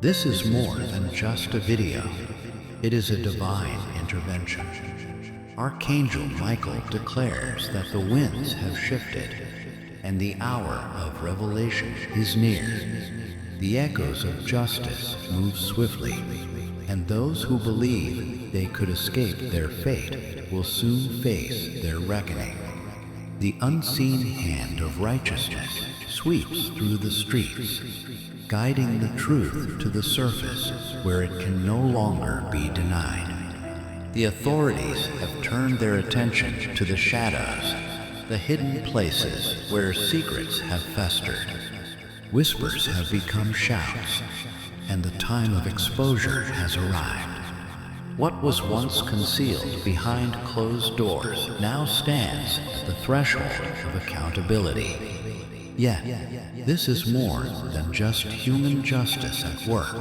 This is more than just a video. It is a divine intervention. Archangel Michael declares that the winds have shifted and the hour of revelation is near. The echoes of justice move swiftly, and those who believe they could escape their fate will soon face their reckoning. The unseen hand of righteousness sweeps through the streets, guiding the truth to the surface where it can no longer be denied. The authorities have turned their attention to the shadows, the hidden places where secrets have festered. Whispers have become shouts, and the time of exposure has arrived. What was once concealed behind closed doors now stands at the threshold of accountability. Yet, this is more than just human justice at work.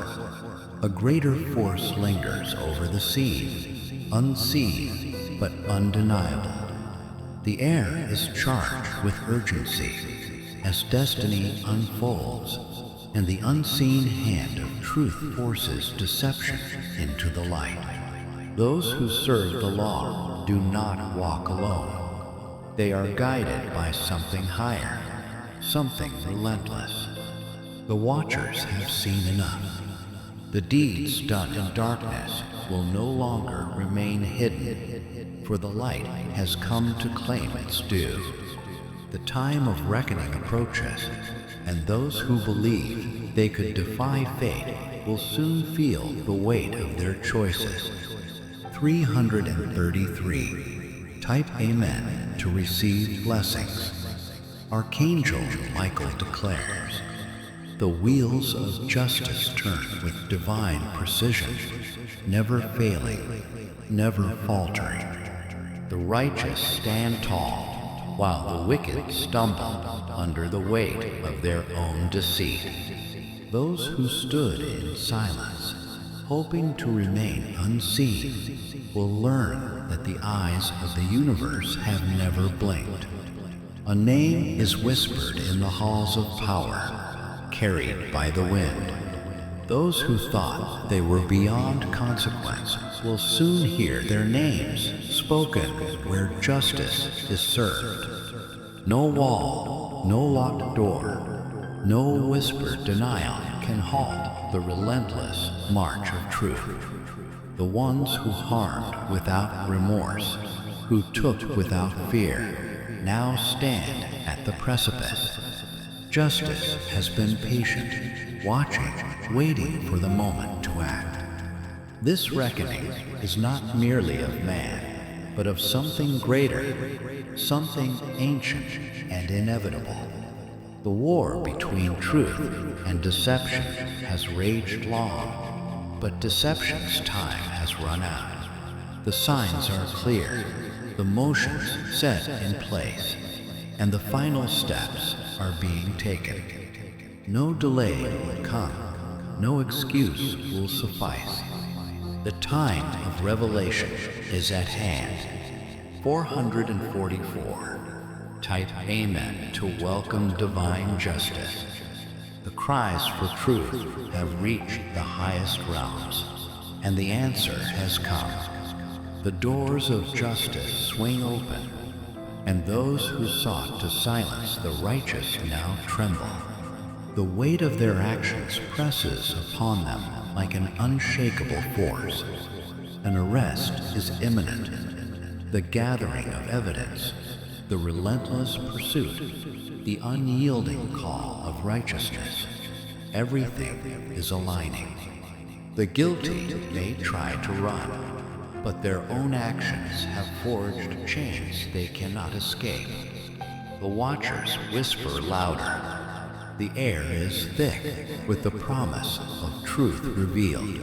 A greater force lingers over the scene, unseen but undeniable. The air is charged with urgency as destiny unfolds, and the unseen hand of truth forces deception into the light. Those who serve the law do not walk alone. They are guided by something higher, something relentless. The watchers have seen enough. The deeds done in darkness will no longer remain hidden, for the light has come to claim its due. The time of reckoning approaches, and those who believe they could defy fate will soon feel the weight of their choices. 333. Type Amen to receive blessings. Archangel Michael declares, "The wheels of justice turn with divine precision, never failing, never faltering. The righteous stand tall, while the wicked stumble under the weight of their own deceit. Those who stood in silence, hoping to remain unseen, will learn that the eyes of the universe have never blinked. A name is whispered in the halls of power, carried by the wind. Those who thought they were beyond consequence will soon hear their names spoken where justice is served. No wall, no locked door, no whispered denial can halt the relentless march of truth. The ones who harmed without remorse, who took without fear, now stand at the precipice. Justice has been patient, watching, waiting for the moment to act. This reckoning is not merely of man, but of something greater, something ancient and inevitable. The war between truth and deception has raged long, but deception's time has run out. The signs are clear, the motions set in place, and the final steps are being taken. No delay will come, no excuse will suffice. The time of revelation is at hand. 444. Type Amen to welcome divine justice. The cries for truth have reached the highest realms, and the answer has come. The doors of justice swing open, and those who sought to silence the righteous now tremble. The weight of their actions presses upon them like an unshakable force. An arrest is imminent. The gathering of evidence, the relentless pursuit, the unyielding call of righteousness, everything is aligning. The guilty may try to run, but their own actions have forged chains they cannot escape. The watchers whisper louder. The air is thick with the promise of truth revealed.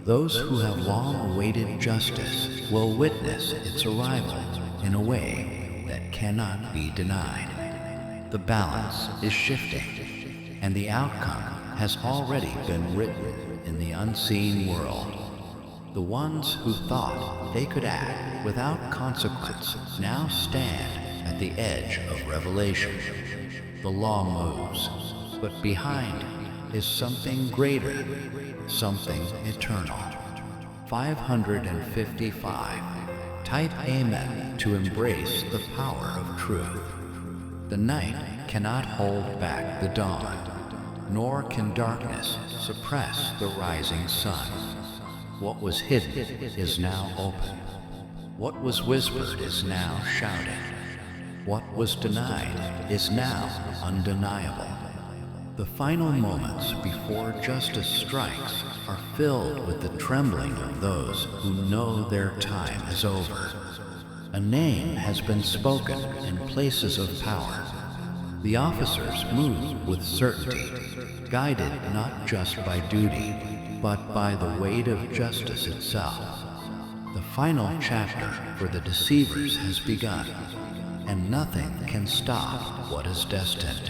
Those who have long awaited justice will witness its arrival in a way that cannot be denied. The balance is shifting, and the outcome has already been written in the unseen world. The ones who thought they could act without consequence now stand at the edge of revelation. The law moves, but behind is something greater, something eternal. 555. Type Amen to embrace the power of truth. The night cannot hold back the dawn, nor can darkness suppress the rising sun. What was hidden is now open. What was whispered is now shouted. What was denied is now undeniable. The final moments before justice strikes are filled with the trembling of those who know their time is over. A name has been spoken in places of power. The officers move with certainty, guided not just by duty, but by the weight of justice itself. The final chapter for the deceivers has begun, and nothing can stop what is destined.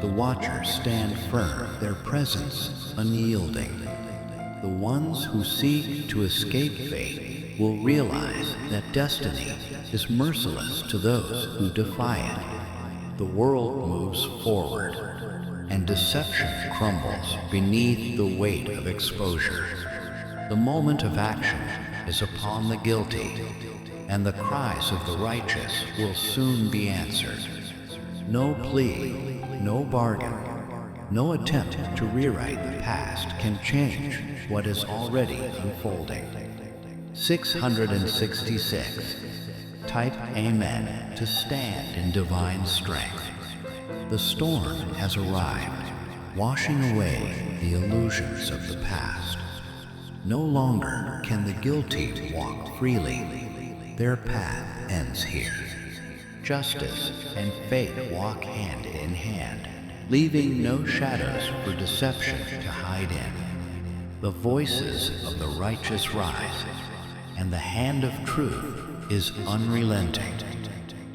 The watchers stand firm, their presence unyielding. The ones who seek to escape fate will realize that destiny is merciless to those who defy it. The world moves forward, and deception crumbles beneath the weight of exposure. The moment of action is upon the guilty, and the cries of the righteous will soon be answered. No plea, no bargain, no attempt to rewrite the past can change what is already unfolding. 666. Type Amen to stand in divine strength. The storm has arrived, washing away the illusions of the past. No longer can the guilty walk freely. Their path ends here. Justice and faith walk hand in hand, leaving no shadows for deception to hide in. The voices of the righteous rise, and the hand of truth is unrelenting.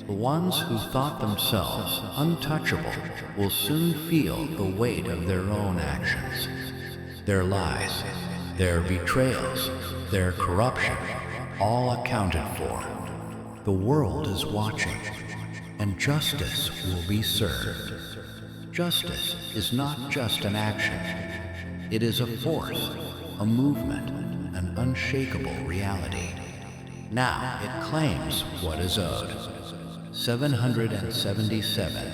The ones who thought themselves untouchable will soon feel the weight of their own actions. Their lies, their betrayals, their corruption, all accounted for. The world is watching, and justice will be served. Justice is not just an action. It is a force, a movement, an unshakable reality. Now it claims what is owed. 777.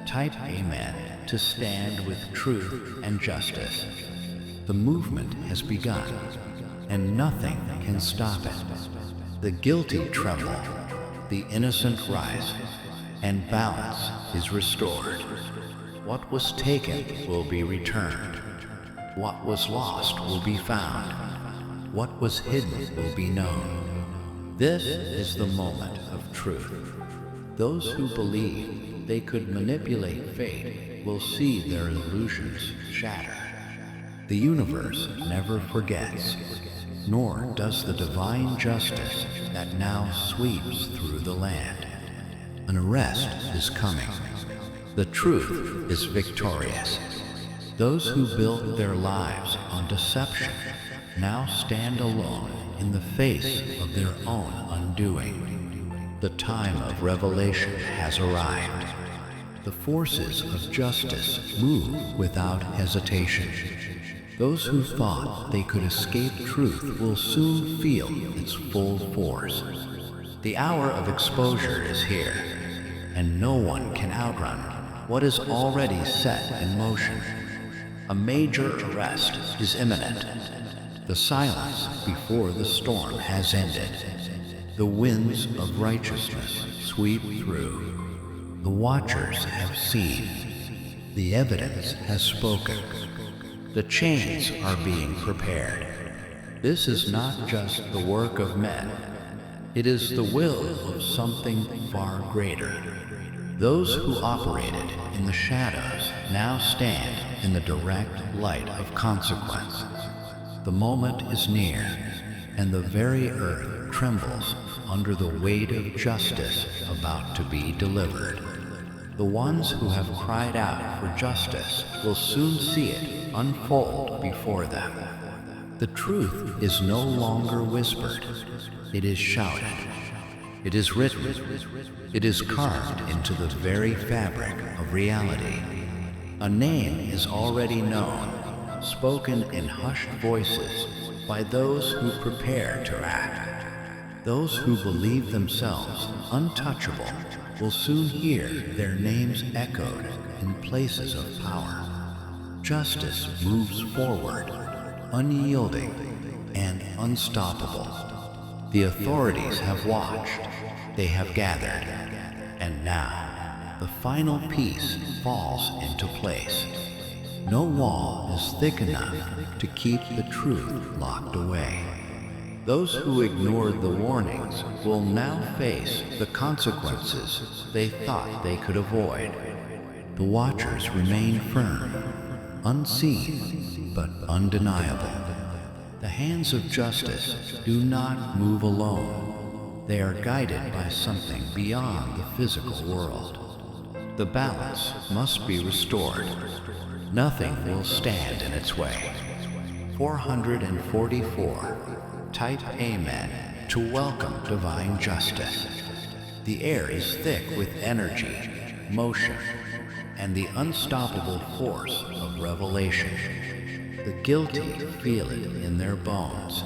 Type Amen to stand with truth and justice. The movement has begun, and nothing can stop it. The guilty tremble, the innocent rise, and balance is restored. What was taken will be returned. What was lost will be found. What was hidden will be known. This is the moment of truth. Those who believe they could manipulate fate will see their illusions shatter. The universe never forgets, nor does the divine justice that now sweeps through the land. An arrest is coming. The truth is victorious. Those who built their lives on deception now stand alone in the face of their own undoing. The time of revelation has arrived. The forces of justice move without hesitation. Those who thought they could escape truth will soon feel its full force. The hour of exposure is here, and no one can outrun what is already set in motion. A major arrest is imminent. The silence before the storm has ended. The winds of righteousness sweep through. The watchers have seen. The evidence has spoken. The chains are being prepared. This is not just the work of men. It is the will of something far greater. Those who operated in the shadows now stand in the direct light of consequence. The moment is near, and the very earth trembles under the weight of justice about to be delivered. The ones who have cried out for justice will soon see it unfold before them. The truth is no longer whispered. It is shouted. It is written. It is carved into the very fabric of reality. A name is already known, spoken in hushed voices by those who prepare to act. Those who believe themselves untouchable will soon hear their names echoed in places of power. Justice moves forward, unyielding and unstoppable. The authorities have watched, they have gathered, and now the final piece falls into place. No wall is thick enough to keep the truth locked away. Those who ignored the warnings will now face the consequences they thought they could avoid. The watchers remain firm, unseen but undeniable. The hands of justice do not move alone. They are guided by something beyond the physical world. The balance must be restored. Nothing will stand in its way. 444. Type Amen to welcome divine justice. The air is thick with energy, motion, and the unstoppable force of revelation. The guilty feel it in their bones,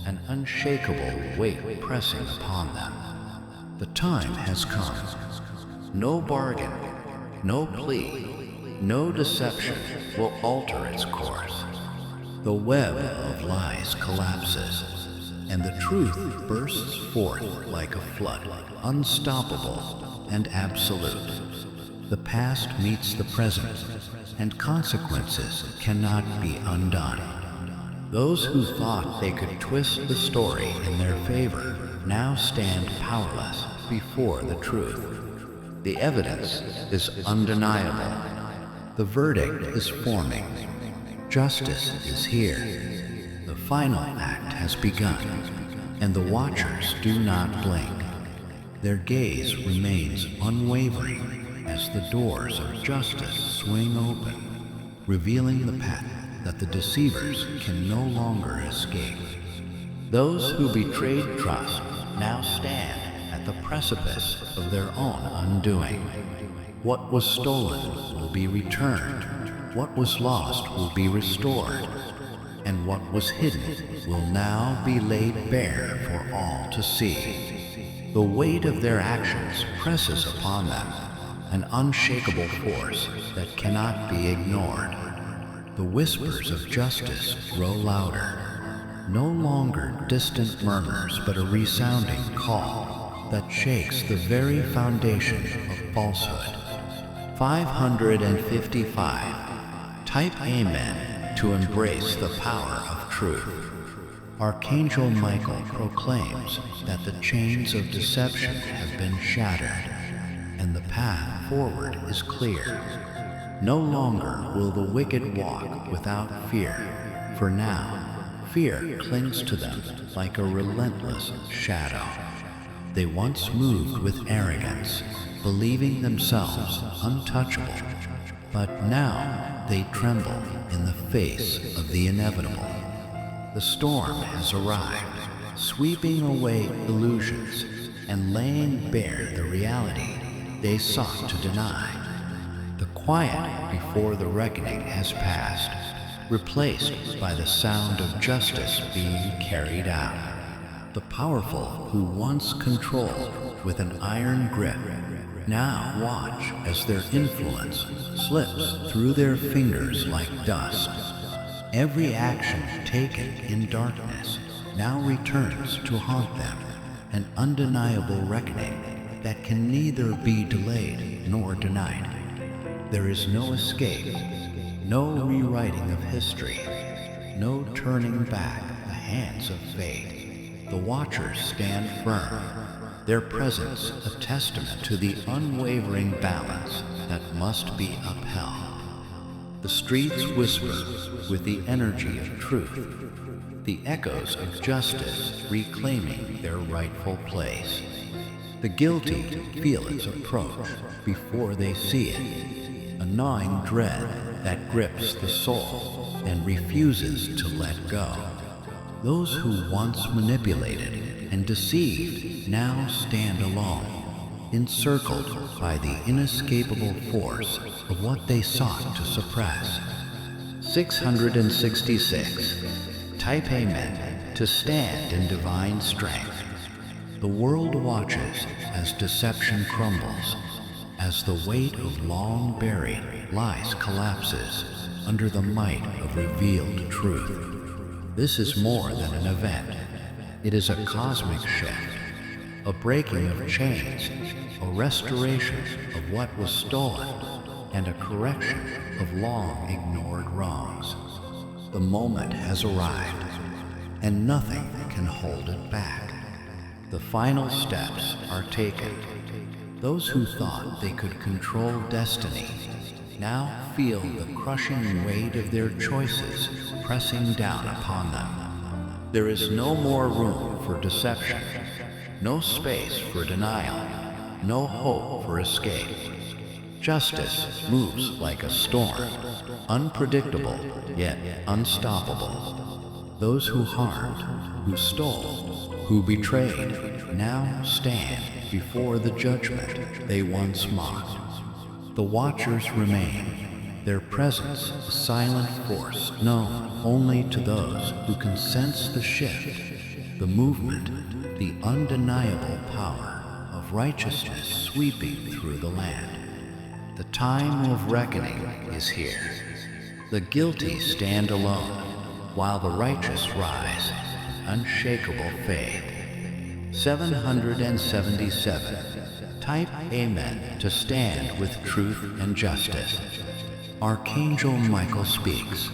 an unshakable weight pressing upon them. The time has come. No bargain, no plea, no deception will alter its course. The web of lies collapses, and the truth bursts forth like a flood, unstoppable and absolute. The past meets the present, and consequences cannot be undone. Those who thought they could twist the story in their favor now stand powerless before the truth. The evidence is undeniable. The verdict is forming. Justice is here. The final act has begun, and the watchers do not blink. Their gaze remains unwavering as the doors of justice swing open, revealing the path that the deceivers can no longer escape. Those who betrayed trust now stand at the precipice of their own undoing. What was stolen will be returned. What was lost will be restored, and what was hidden will now be laid bare for all to see. The weight of their actions presses upon them, an unshakable force that cannot be ignored. The whispers of justice grow louder, no longer distant murmurs but a resounding call that shakes the very foundation of falsehood. 555. Type Amen to embrace the power of truth. Archangel Michael proclaims that the chains of deception have been shattered, and the path forward is clear. No longer will the wicked walk without fear, for now, fear clings to them like a relentless shadow. They once moved with arrogance, believing themselves untouchable, but now they tremble in the face of the inevitable. The storm has arrived, sweeping away illusions and laying bare the reality they sought to deny. The quiet before the reckoning has passed, replaced by the sound of justice being carried out. The powerful who once controlled with an iron grip now watch as their influence slips through their fingers like dust. Every action taken in darkness now returns to haunt them, an undeniable reckoning that can neither be delayed nor denied. There is no escape, no rewriting of history, no turning back the hands of fate. The watchers stand firm, their presence a testament to the unwavering balance that must be upheld. The streets whisper with the energy of truth, the echoes of justice reclaiming their rightful place. The guilty feel its approach before they see it, a gnawing dread that grips the soul and refuses to let go. Those who once manipulated and deceived now stand alone, encircled by the inescapable force of what they sought to suppress. 666. Type Amen to stand in divine strength. The world watches as deception crumbles, as the weight of long buried lies collapses under the might of revealed truth. This is more than an event. It is a cosmic shift, a breaking of chains, a restoration of what was stolen, and a correction of long ignored wrongs. The moment has arrived, and nothing can hold it back. The final steps are taken. Those who thought they could control destiny now feel the crushing weight of their choices pressing down upon them. There is no more room for deception, no space for denial, no hope for escape. Justice moves like a storm, unpredictable yet unstoppable. Those who harmed, who stole, who betrayed, now stand before the judgment they once mocked. The watchers remain, their presence a silent force known only to those who can sense the shift, the movement, the undeniable power of righteousness sweeping through the land. The time of reckoning is here. The guilty stand alone, while the righteous rise in unshakable faith. 777. Type Amen to stand with truth and justice. Archangel Michael speaks.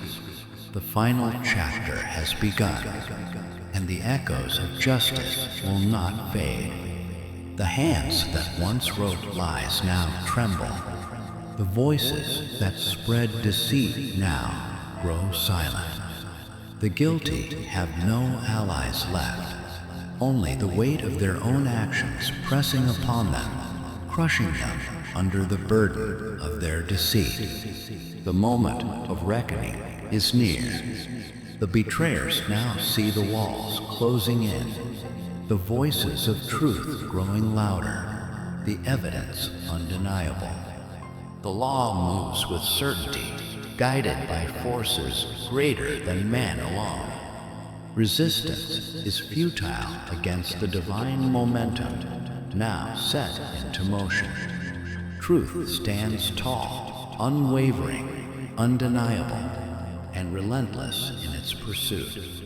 The final chapter has begun, and the echoes of justice will not fade. The hands that once wrote lies now tremble. The voices that spread deceit now grow silent. The guilty have no allies left, only the weight of their own actions pressing upon them, crushing them under the burden of their deceit. The moment of reckoning is near. The betrayers now see the walls closing in, the voices of truth growing louder, the evidence undeniable. The law moves with certainty, guided by forces greater than man alone. Resistance is futile against the divine momentum now set into motion. Truth stands tall, unwavering, undeniable, and relentless in its pursuit.